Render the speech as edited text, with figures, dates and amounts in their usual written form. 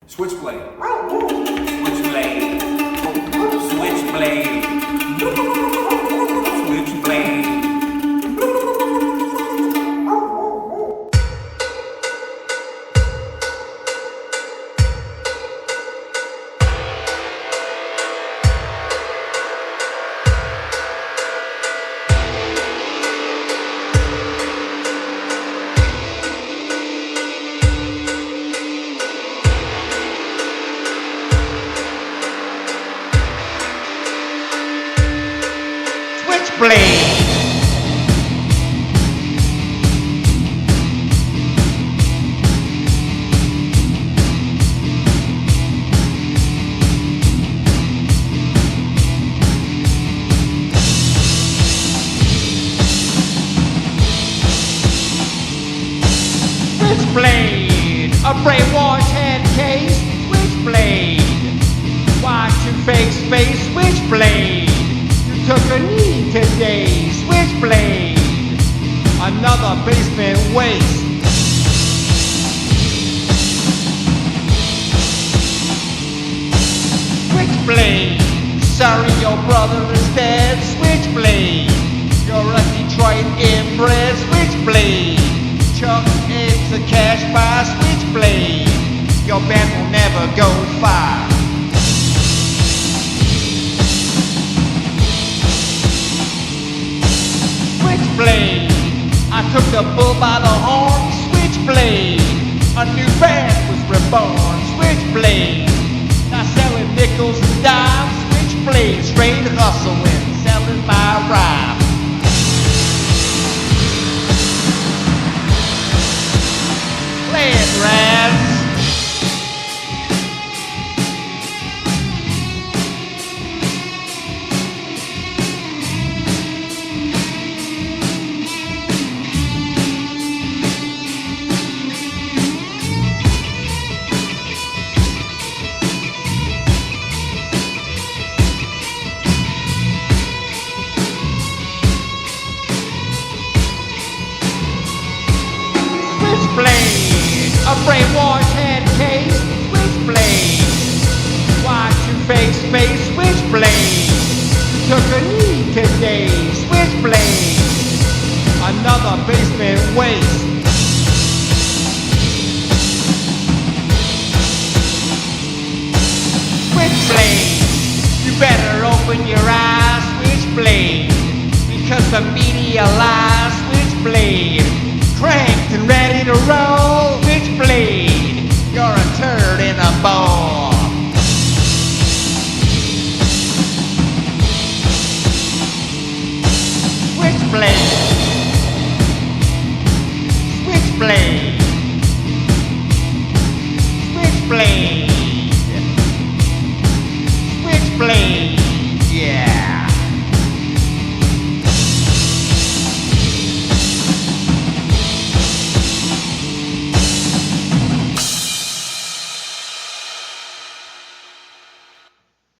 Switchblade. Switchblade. Switchblade. Switchblade. Switchblade. Switchblade, a brainwash head case. Switchblade, watch your face, Switchblade. You took a knee today. Switchblade, another basement waste. Switchblade, sorry your brother is dead. Switchblade, you're a Detroit inbred. Switchblade, Chuck it's a cash bar. Switchblade, your band will never go far. Switchblade, I took the bull by the horn. Switchblade, a new band was reborn. Switchblade, now selling nickels and dimes. Switchblade, straight hustling, selling my rhyme. Play it, Raz. Switchblade, a brainwash head case. Switchblade, watch your face, Switchblade. You took a knee today. Switchblade, another basement waste. Switchblade, you better open your eyes. Switchblade, because the media lies. Switchblade, cranked and ready to roll. Switchblade, you're a turd in a bowl. Switchblade.